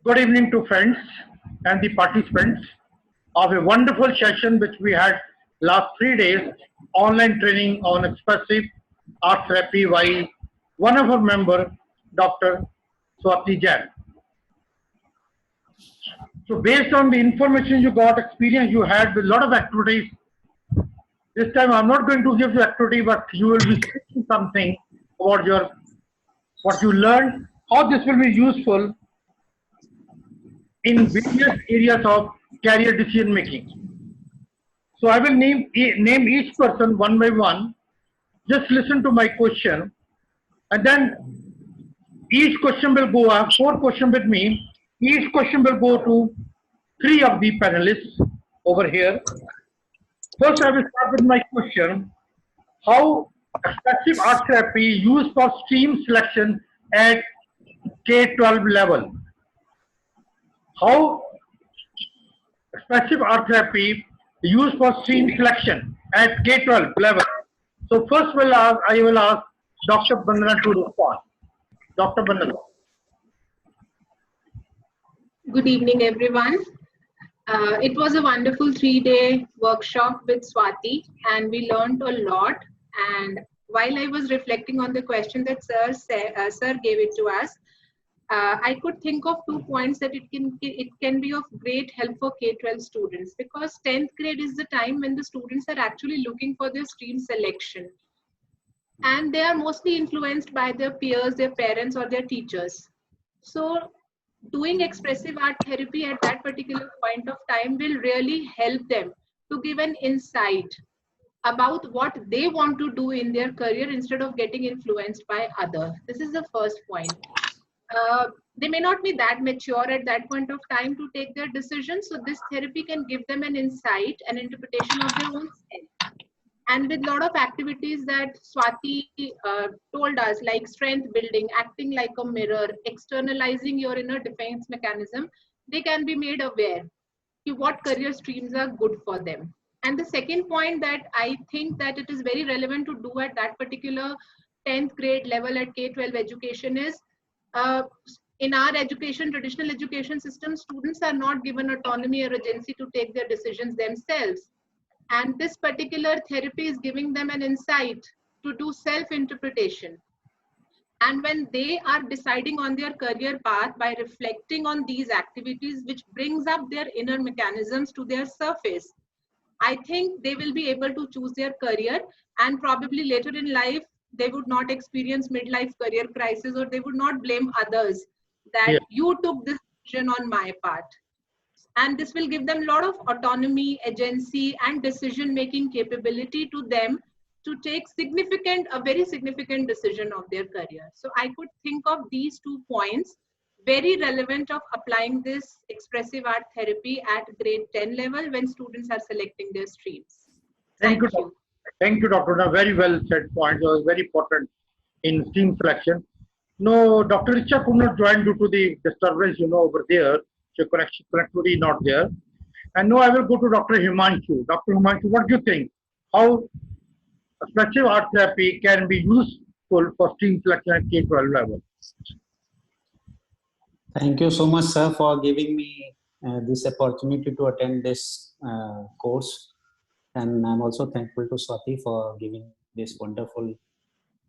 Good evening to friends and the participants of a wonderful session which we had last 3 days online training on expressive art therapy by one of our member, Dr. Swati Jain. So based on the information you got, experience you had with a lot of activities, this time I'm not going to give you activity, but you will be speaking something about your what you learned, how this will be useful in various areas of career decision making. So I will name each person one by one. Just listen to my question, and then each question will go. I have four questions with me. Each question will go to three of the panelists over here. First, I will start with my question: how expressive art therapy used for stream selection at K-12 level? How expressive art therapy used for stream selection at K-12 level? So first I will ask Dr. Bandana to respond. Dr. Bandana. Good evening, everyone. It was a wonderful 3-day workshop with Swati, and we learned a lot. And while I was reflecting on the question that Sir gave it to us, I could think of 2 points that it can be of great help for K-12 students, because 10th grade is the time when the students are actually looking for their stream selection, and they are mostly influenced by their peers, their parents, or their teachers. So doing expressive art therapy at that particular point of time will really help them to give an insight about what they want to do in their career instead of getting influenced by others. This is the first point. They may not be that mature at that point of time to take their decisions, so this therapy can give them an insight and interpretation of their own self. And with a lot of activities that Swati told us, like strength building, acting like a mirror, externalizing your inner defense mechanism, they can be made aware to what career streams are good for them. And the second point that I think that it is very relevant to do at that particular 10th grade level at K-12 education is, uh, in our education, traditional education system, students are not given autonomy or agency to take their decisions themselves. And this particular therapy is giving them an insight to do self-interpretation. And when they are deciding on their career path by reflecting on these activities, which brings up their inner mechanisms to their surface, I think they will be able to choose their career, and probably later in life, they would not experience midlife career crisis, or they would not blame others that Yeah. you took this decision on my part. And this will give them a lot of autonomy, agency, and decision making capability to them to take a very significant decision of their career. So I could think of these 2 points very relevant of applying this expressive art therapy at grade 10 level when students are selecting their streams. Thank you, Thank you. Doctor. Thank you, Doctor. Now, very well said points. It was very important in team selection. No, Dr. Richa could not join due to the disturbance, over there. So connectivity not there. And now I will go to Dr. Himanshu. Dr. Himanshu, what do you think? How expressive art therapy can be useful for team selection at K-12 level? Thank you so much, sir, for giving me this opportunity to attend this course. And I'm also thankful to Swati for giving this wonderful,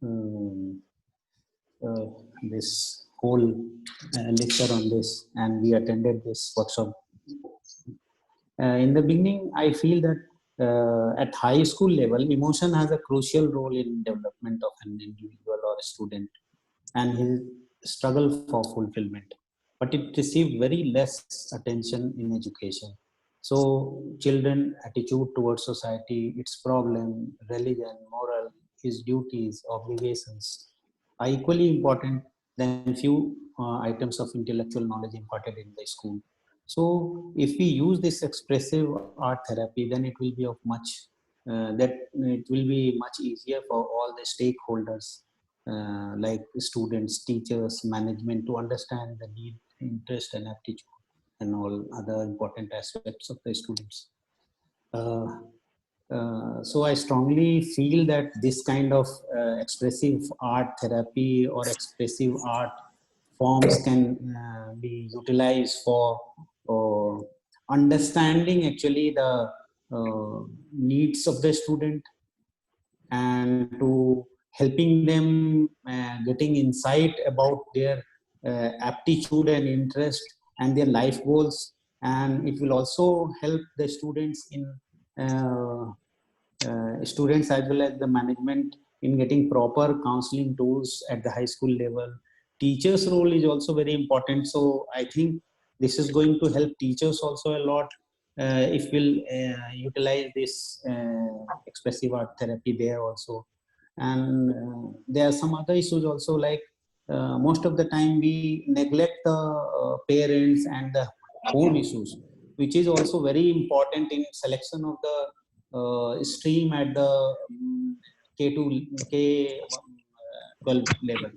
um, uh, this whole lecture on this. And we attended this workshop. In the beginning, I feel that at high school level, emotion has a crucial role in development of an individual or a student and his struggle for fulfillment. But it received very less attention in education. So children attitude towards society, its problem, religion, moral, his duties, obligations are equally important than few items of intellectual knowledge imparted in the school. So if we use this expressive art therapy, then it will be of much that it will be much easier for all the stakeholders like students, teachers, management to understand the need, interest, and aptitude, and all other important aspects of the students. Uh, so I strongly feel that this kind of expressive art therapy or expressive art forms can be utilized for understanding actually the needs of the student, and to helping them getting insight about their aptitude and interest and their life goals. And it will also help the students in uh, students as well as the management in getting proper counseling tools at the high school level. Teachers role is also very important, so I think this is going to help teachers also a lot if we'll utilize this expressive art therapy there also. And there are some other issues also, like most of the time we neglect the parents and the home issues, which is also very important in selection of the stream at the K2 K12 level.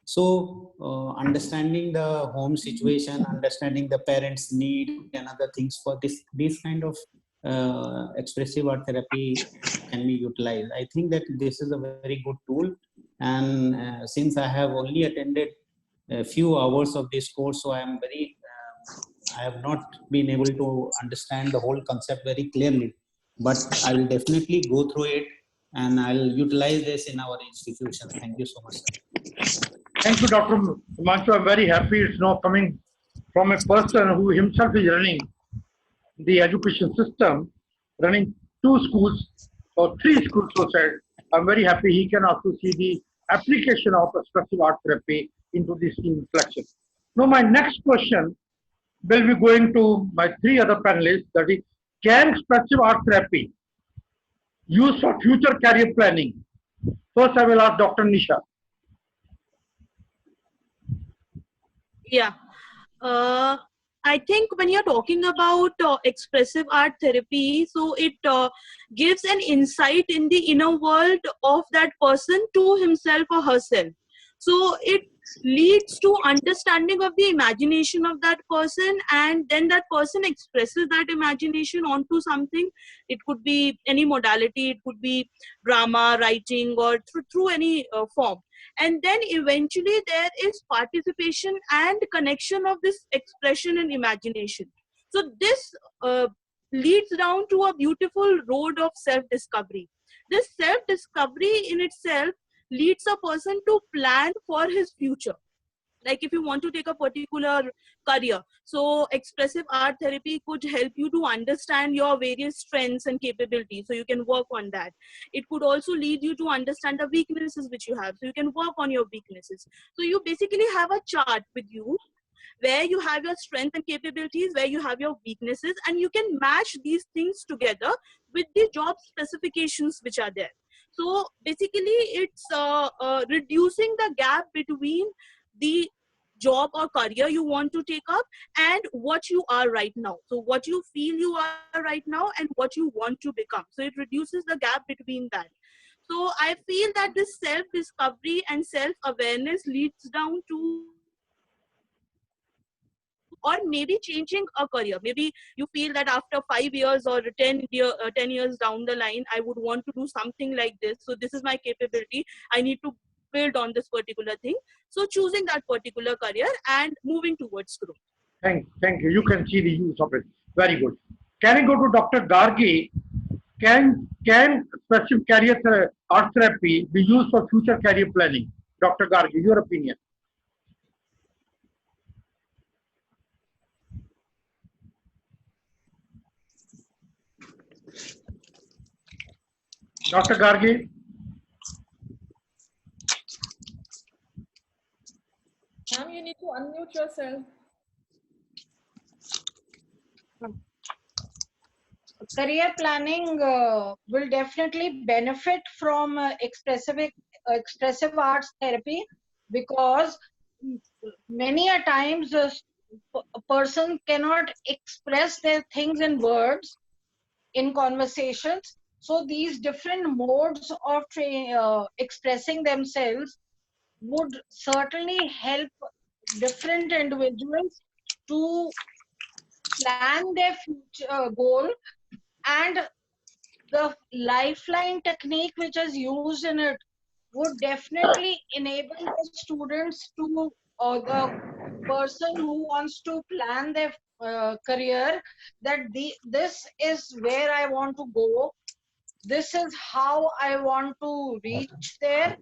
So understanding the home situation, understanding the parents need and other things for this kind of expressive art therapy can be utilized. I think that this is a very good tool. And since I have only attended a few hours of this course, so I am very I have not been able to understand the whole concept very clearly, but I will definitely go through it and I'll utilize this in our institution. Thank you so much, sir. Thank you, Dr. Himanshu. I'm very happy it's now coming from a person who himself is running the education system, running 2 schools or 3 schools, so said. I'm very happy he can also see the application of expressive art therapy into this team selection. Now, my next question will be going to my 3 other panelists, that is, can expressive art therapy used for future career planning? First, I will ask Dr. Nisha. Yeah. I think when you're talking about expressive art therapy, so it gives an insight in the inner world of that person to himself or herself. So it leads to understanding of the imagination of that person, and then that person expresses that imagination onto something. It could be any modality, it could be drama, writing, or through any form. And then eventually there is participation and connection of this expression and imagination. So this leads down to a beautiful road of self-discovery. This self-discovery in itself leads a person to plan for his future. Like if you want to take a particular career, so expressive art therapy could help you to understand your various strengths and capabilities, so you can work on that. It could also lead you to understand the weaknesses which you have, so you can work on your weaknesses. So you basically have a chart with you where you have your strength and capabilities, where you have your weaknesses, and you can match these things together with the job specifications which are there. So basically it's reducing the gap between the job or career you want to take up and what you are right now. So what you feel you are right now and what you want to become. So it reduces the gap between that. So I feel that this self-discovery and self-awareness leads down to, or maybe changing a career. Maybe you feel that after 5 years or 10 years down the line, I would want to do something like this. So this is my capability. I need to build on this particular thing. So choosing that particular career and moving towards growth. Thank you. You can see the use of it. Very good. Can I go to Dr. Gargi? Can expressive career art therapy be used for future career planning? Dr. Gargi, your opinion. Dr. Gargi? Ma'am, you need to unmute yourself. Career planning will definitely benefit from expressive arts therapy, because many a times a person cannot express their things in words in conversations. So these different modes of expressing themselves would certainly help different individuals to plan their future goal. And the lifeline technique which is used in it would definitely enable the students to or the person who wants to plan their career, that this is where I want to go, this is how I want to reach there,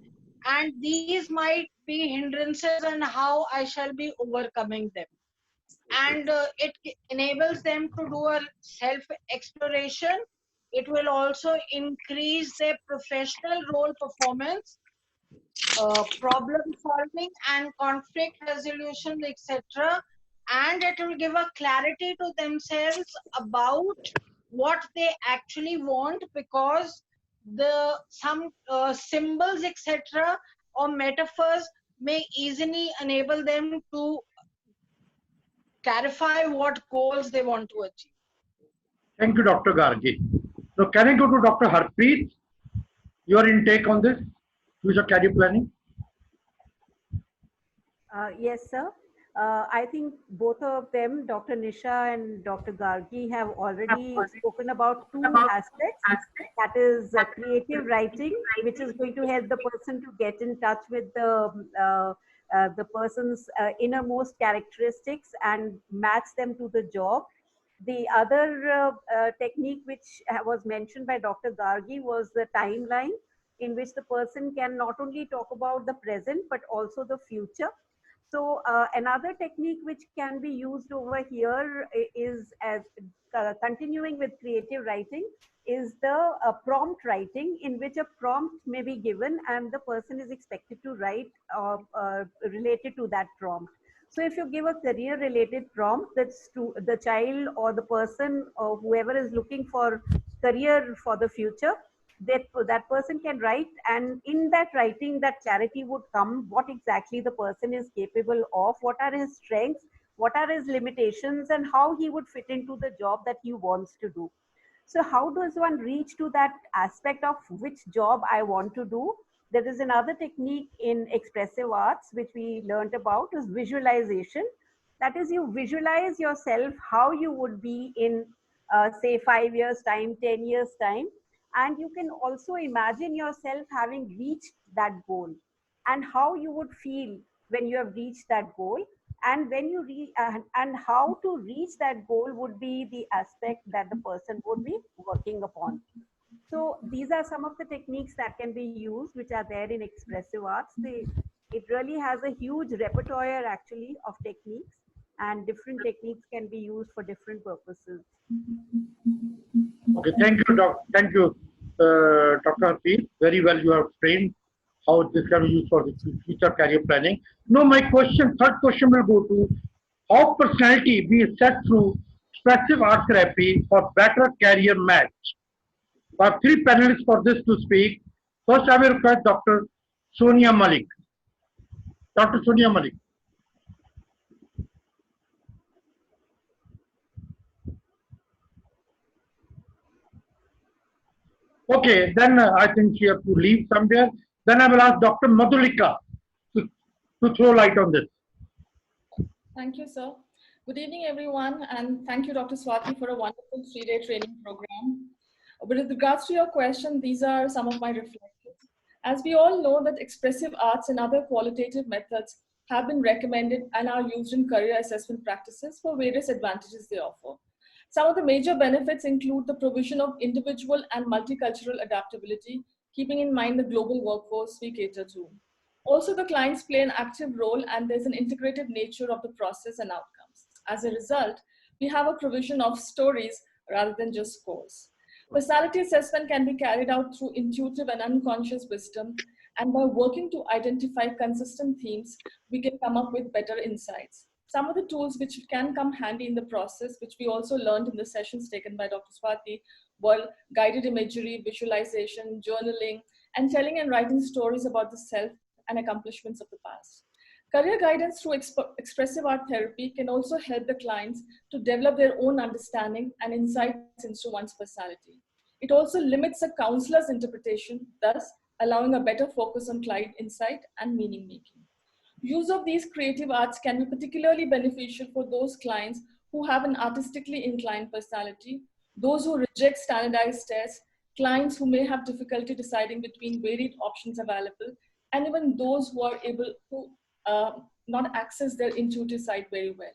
and these might be hindrances and how I shall be overcoming them. And it enables them to do a self exploration. It will also increase their professional role performance, problem solving and conflict resolution, etc. And it will give a clarity to themselves about what they actually want, because some symbols, etc., or metaphors may easily enable them to clarify what goals they want to achieve. Thank you, Dr. Gargi. So can I go to Dr. Harpreet? Your intake on this future career planning? Yes, sir. I think both of them, Dr. Nisha and Dr. Gargi, have already spoken about two aspects. That is creative writing, which is going to help the person to get in touch with the person's innermost characteristics and match them to the job. The other technique which was mentioned by Dr. Gargi was the timeline, in which the person can not only talk about the present but also the future. So another technique which can be used over here is, as continuing with creative writing, is the prompt writing, in which a prompt may be given and the person is expected to write related to that prompt. So if you give a career related prompt, that's to the child or the person or whoever is looking for career for the future, that person can write, and in that writing that clarity would come, what exactly the person is capable of, what are his strengths, what are his limitations, and how he would fit into the job that he wants to do. So how does one reach to that aspect of which job I want to do? There is another technique in expressive arts which we learned about, is visualization. That is, you visualize yourself how you would be in say 5 years time, 10 years time, and you can also imagine yourself having reached that goal and how you would feel when you have reached that goal, and when you and how to reach that goal would be the aspect that the person would be working upon. So these are some of the techniques that can be used, which are there in expressive arts. It really has a huge repertoire actually of techniques, and different techniques can be used for different purposes. Okay, thank you, Thank you, Dr. Harpreet. Very well, you have explained how this can be used for the future career planning. Now, my third question will go to how personality be set through expressive art therapy for better career match. I have three panelists for this to speak. First, I will request Dr. Sonia Malik. Dr. Sonia Malik. Okay, then I think she has to leave somewhere. Then I will ask Dr. Madhulika to throw light on this. Thank you, sir. Good evening, everyone, and thank you, Dr. Swati, for a wonderful 3-day training program. With regards to your question, these are some of my reflections. As we all know that expressive arts and other qualitative methods have been recommended and are used in career assessment practices for various advantages they offer. Some of the major benefits include the provision of individual and multicultural adaptability, keeping in mind the global workforce we cater to. Also, the clients play an active role and there's an integrated nature of the process and outcomes. As a result, we have a provision of stories rather than just scores. Personality assessment can be carried out through intuitive and unconscious wisdom, and by working to identify consistent themes, we can come up with better insights. Some of the tools which can come handy in the process, which we also learned in the sessions taken by Dr. Swati, were guided imagery, visualization, journaling, and telling and writing stories about the self and accomplishments of the past. Career guidance through expressive art therapy can also help the clients to develop their own understanding and insights into one's personality. It also limits a counselor's interpretation, thus allowing a better focus on client insight and meaning making. Use of these creative arts can be particularly beneficial for those clients who have an artistically inclined personality, those who reject standardized tests, clients who may have difficulty deciding between varied options available, and even those who are able to not access their intuitive side very well.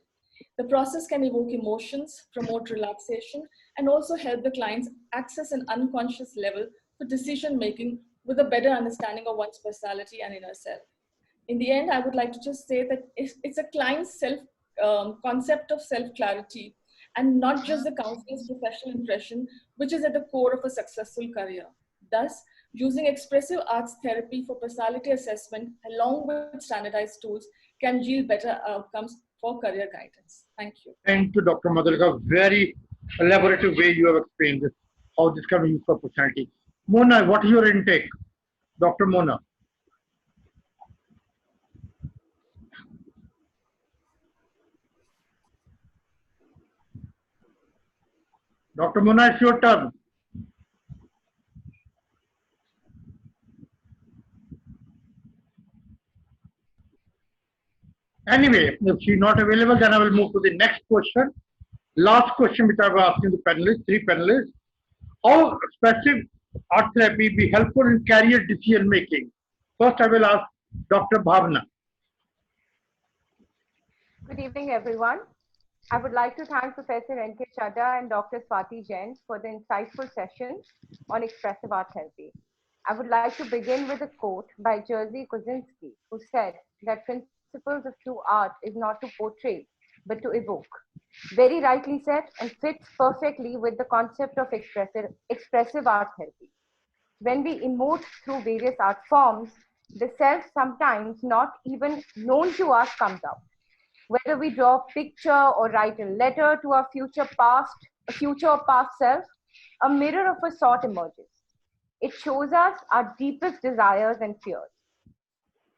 The process can evoke emotions, promote relaxation, and also help the clients access an unconscious level for decision making with a better understanding of one's personality and inner self. In the end, I would like to just say that it's a client's concept of self-clarity and not just the counselor's professional impression, which is at the core of a successful career. Thus, using expressive arts therapy for personality assessment along with standardized tools can yield better outcomes for career guidance. Thank you. Thank you, Dr. Madhulika. Very elaborative way you have explained this, how this can be used for personality. Mona, what is your intake? Dr. Mona. Dr. Mona, it's your turn. Anyway, if she's not available, then I will move to the next question. Last question which I was asking the panelists, three panelists. How expressive art therapy be helpful in career decision making? First, I will ask Dr. Bhavna. Good evening, everyone. I would like to thank Professor N.K. Chadha and Dr. Swati Jain for the insightful session on expressive art therapy. I would like to begin with a quote by Jerzy Kosinski, who said that principles of true art is not to portray, but to evoke. Very rightly said and fits perfectly with the concept of expressive art therapy. When we emote through various art forms, the self sometimes not even known to us comes out. Whether we draw a picture or write a letter to our future or past self, a mirror of a sort emerges. It shows us our deepest desires and fears.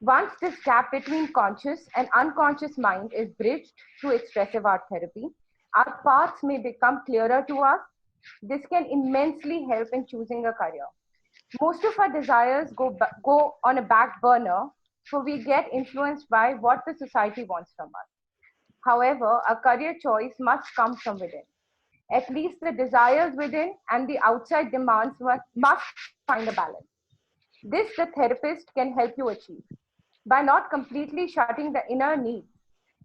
Once this gap between conscious and unconscious mind is bridged through expressive art therapy, our paths may become clearer to us. This can immensely help in choosing a career. Most of our desires go on a back burner, so we get influenced by what the society wants from us. However, a career choice must come from within. At least the desires within and the outside demands must find a balance. This the therapist can help you achieve. By not completely shutting the inner needs,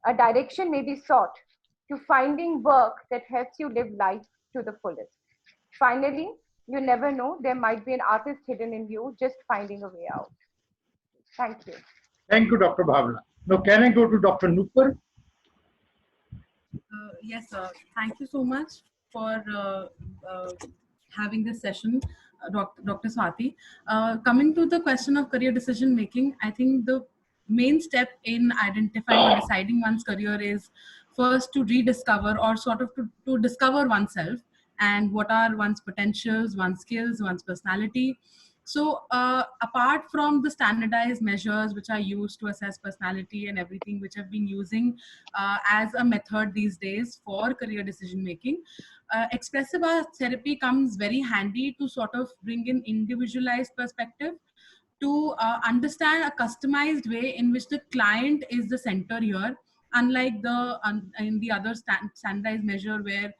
a direction may be sought to finding work that helps you live life to the fullest. Finally, you never know, there might be an artist hidden in you just finding a way out. Thank you. Thank you, Dr. Bhavna. Now, can I go to Dr. Nupur? Yes, thank you so much for having this session, Dr. Swati. Coming to the question of career decision making, I think the main step in identifying or deciding one's career is first to rediscover or sort of to discover oneself and what are one's potentials, one's skills, one's personality. So apart from the standardized measures which are used to assess personality and everything which I've been using as a method these days for career decision making, expressive art therapy comes very handy to sort of bring in individualized perspective, to understand a customized way in which the client is the center here, unlike in the other standardized measure where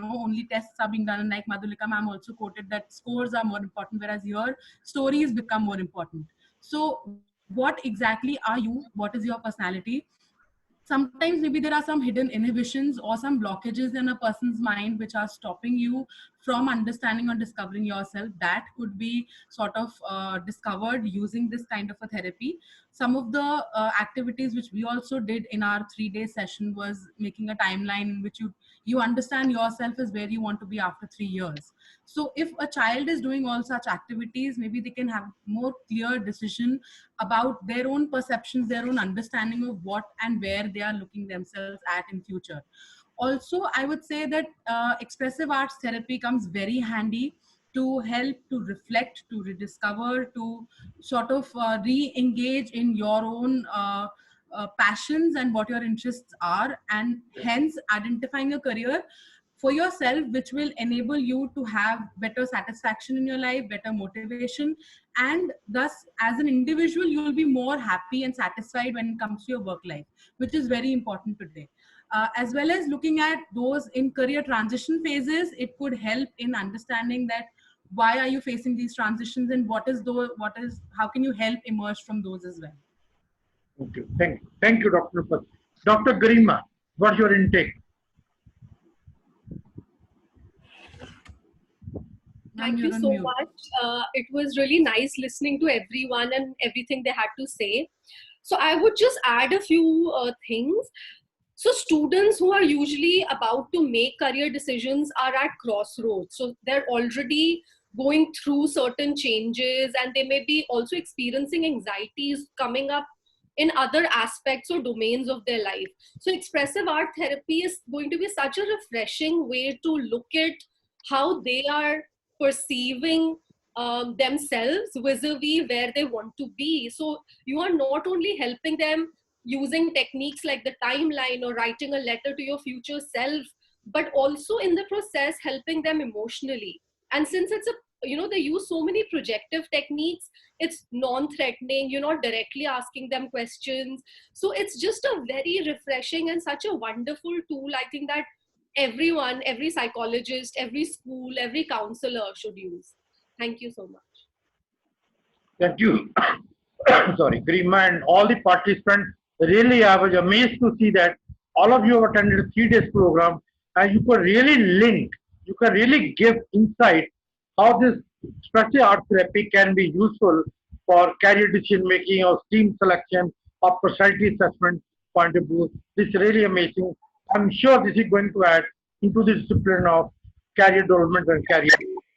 only tests are being done. And like Madhulika ma'am also quoted that scores are more important, whereas here stories become more important. So what exactly are you? What is your personality? Sometimes maybe there are some hidden inhibitions or some blockages in a person's mind which are stopping you from understanding or discovering yourself. That could be sort of discovered using this kind of a therapy. Some of the activities which we also did in our 3-day session was making a timeline in which you understand yourself as where you want to be after 3 years. So if a child is doing all such activities, maybe they can have more clear decision about their own perceptions, their own understanding of what and where they are looking themselves at in future. Also, I would say that expressive arts therapy comes very handy to help to reflect, to rediscover, to sort of re-engage in your own passions and what your interests are, and hence identifying a career for yourself which will enable you to have better satisfaction in your life, better motivation, and thus as an individual you will be more happy and satisfied when it comes to your work life, which is very important today. As well as looking at those in career transition phases, it could help in understanding that why are you facing these transitions and how can you help emerge from those as well. Okay, thank you. Thank you, Dr. Swati. Dr. Garima, what's your intake? Ma'am, Thank you're you on so mute. much. It was really nice listening to everyone and everything they had to say. So I would just add a few things. So students who are usually about to make career decisions are at crossroads. So they're already going through certain changes and they may be also experiencing anxieties coming up in other aspects or domains of their life. So expressive art therapy is going to be such a refreshing way to look at how they are perceiving themselves vis-a-vis where they want to be. So you are not only helping them using techniques like the timeline or writing a letter to your future self, but also in the process helping them emotionally. And since it's a, they use so many projective techniques, it's non-threatening, you're not directly asking them questions. So it's just a very refreshing and such a wonderful tool, I think, that everyone, every psychologist, every school, every counselor should use. Thank you so much. Thank you. Sorry, Garima and all the participants. Really, I was amazed to see that all of you have attended a 3 days program and you could really link, you can really give insight how this expressive art therapy can be useful for career decision making or team selection or personality assessment point of view. This is really amazing. I'm sure this is going to add into the discipline of career development and career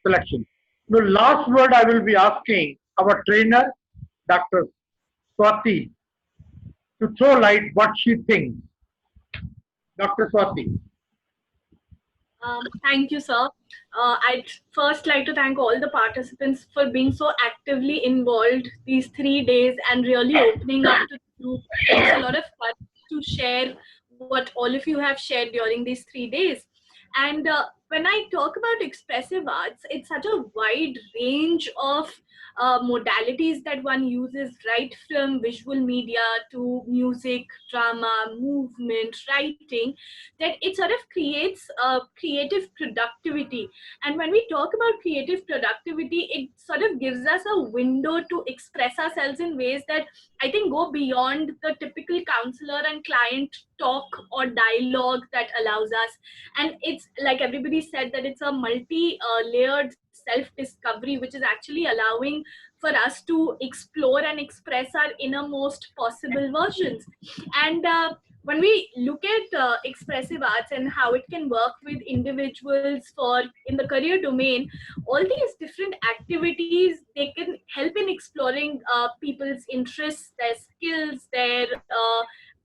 selection. The last word I will be asking our trainer, Dr. Swati, to throw light what she thinks. Dr. Swati. Thank you, sir. I'd first like to thank all the participants for being so actively involved these 3 days and really opening up to the group. It's a lot of fun to share what all of you have shared during these 3 days. And when I talk about expressive arts, it's such a wide range of modalities that one uses, right from visual media to music, drama, movement, writing, that it sort of creates creative productivity. And when we talk about creative productivity, it sort of gives us a window to express ourselves in ways that I think go beyond the typical counselor and client talk or dialogue that allows us. And it's like everybody said, that it's a multi-layered self-discovery, which is actually allowing for us to explore and express our innermost possible versions. And when we look at expressive arts and how it can work with individuals for in the career domain, all these different activities, they can help in exploring people's interests, their skills, their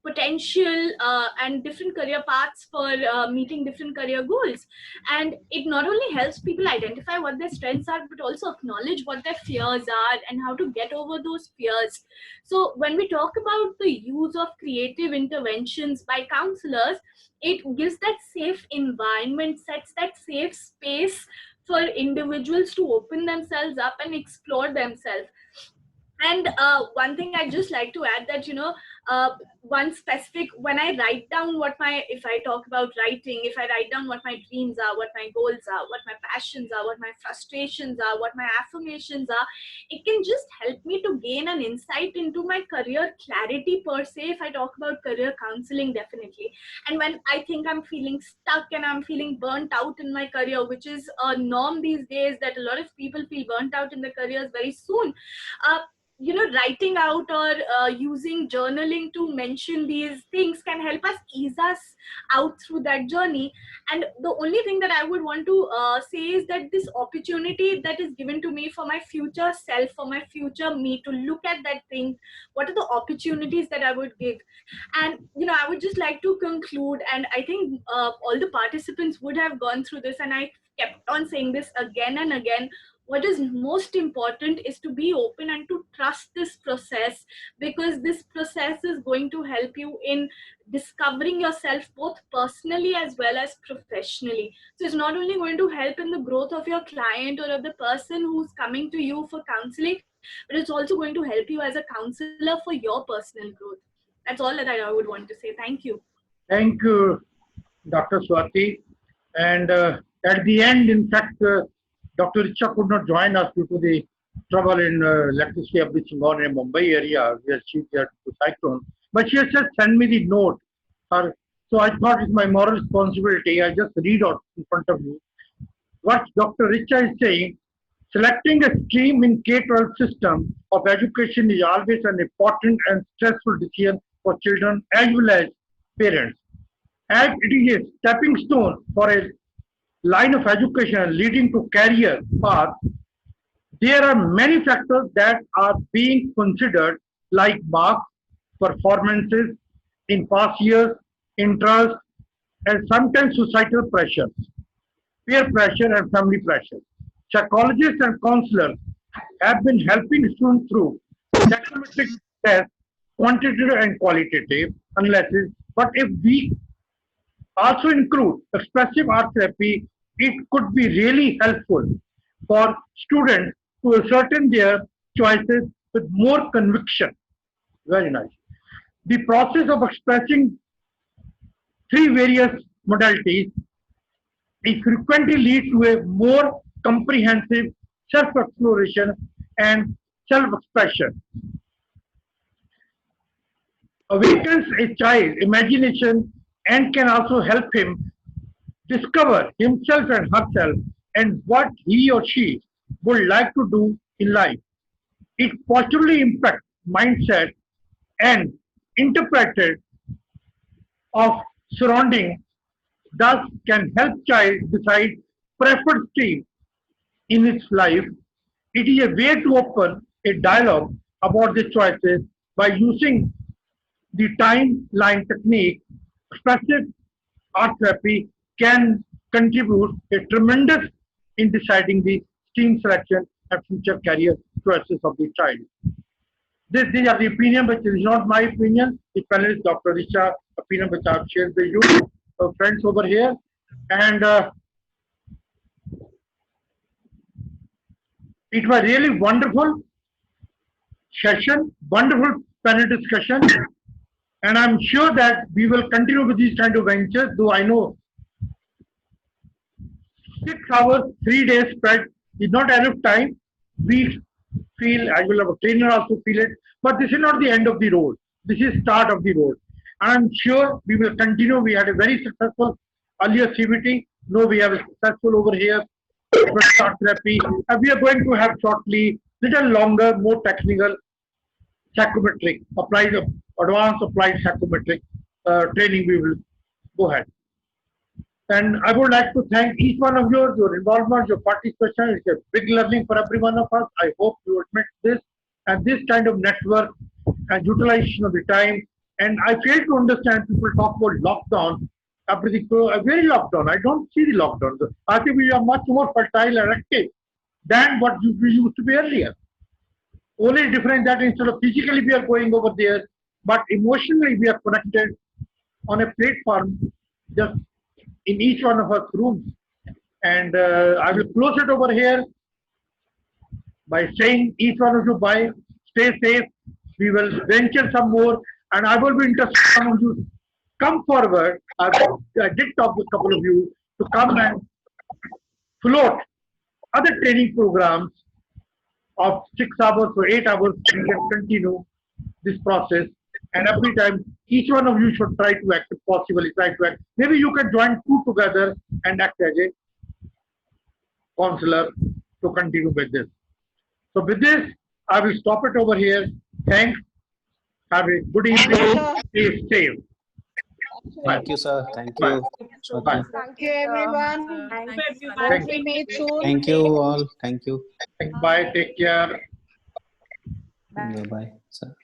potential, and different career paths for meeting different career goals. And it not only helps people identify what their strengths are, but also acknowledge what their fears are and how to get over those fears. So when we talk about the use of creative interventions by counselors, it gives that safe environment, sets that safe space for individuals to open themselves up and explore themselves. And one thing I'd just like to add that, one specific, when I write down if I talk about writing, if I write down what my dreams are, what my goals are, what my passions are, what my frustrations are, what my affirmations are, it can just help me to gain an insight into my career clarity per se, if I talk about career counseling, definitely. And when I think I'm feeling stuck and I'm feeling burnt out in my career, which is a norm these days, that a lot of people feel burnt out in their careers very soon, writing out or using journaling to mention these things can help us ease us out through that journey. And the only thing that I would want to say is that this opportunity that is given to me for my future self, for my future me, to look at that thing, what are the opportunities that I would give? And, I would just like to conclude, and I think all the participants would have gone through this, and I kept on saying this again and again. What is most important is to be open and to trust this process, because this process is going to help you in discovering yourself both personally as well as professionally. So it's not only going to help in the growth of your client or of the person who's coming to you for counseling, but it's also going to help you as a counselor for your personal growth. That's all that I would want to say. Thank you. Thank you, Dr. Swati. And at the end, in fact, Dr. Richa could not join us due to the trouble in electricity everything on in Mumbai area where she had the cyclone. But she has just sent me the note. So I thought it's my moral responsibility. I just read out in front of you what Dr. Richa is saying. Selecting a stream in K-12 system of education is always an important and stressful decision for children as well as parents. As it is a stepping stone for a line of education leading to career path, there are many factors that are being considered like marks, performances in past years, interest, and sometimes societal pressures, peer pressure and family pressure. Psychologists and counselors have been helping students through psychometric tests, quantitative and qualitative analysis. But if we also include expressive art therapy, it could be really helpful for students to ascertain their choices with more conviction. Very nice. The process of expressing three various modalities it frequently leads to a more comprehensive self-exploration and self-expression. Awakens a child's imagination and can also help him discover himself and herself and what he or she would like to do in life. It positively impacts mindset and interpreted of surrounding, thus can help child decide preferred stream in its life. It is a way to open a dialogue about the choices by using the timeline technique. Expressive art therapy can contribute a tremendous in deciding the stream selection and future career choices of the child. These are the opinion, but it is not my opinion. The panelist, Dr. Richa, opinion which I have shared with you, friends over here. And it was really wonderful session, wonderful panel discussion. And I'm sure that we will continue with these kind of ventures, though I know 6 hours, 3 days spread is not enough time. We feel, I will have a trainer also feel it, but this is not the end of the road. This is start of the road. And I'm sure we will continue. We had a very successful earlier CVT. Now we have a successful over here, art therapy. And we are going to have shortly, little longer, more technical psychometric, applied, advanced applied psychometric training we will go ahead. And I would like to thank each one of you, your involvement, your participation. It's a big learning for every one of us. I hope you admit this and this kind of network and utilization of the time. And I fail to understand people talk about lockdown, everything, a very lockdown. I don't see the lockdown. I think we are much more fertile and active than what we used to be earlier. Only difference that instead of physically we are going over there, but emotionally we are connected on a platform just in each one of us rooms. And I will close it over here by saying each one of you bye, stay safe. We will venture some more and I will be interested in some of you come forward. I did talk with a couple of you to come and float other training programs of 6 hours or 8 hours. We can continue this process. And every time, each one of you should try to act, if possible, try to act. Maybe you can join 2 together and act as a counselor to continue with this. So with this, I will stop it over here. Thanks. Have a good evening. Stay safe. Thank you, sir. Thank you. Bye. Thank you, everyone. Thank We meet soon. Thank you all. Thank you. Bye. Take care. Bye-bye, sir.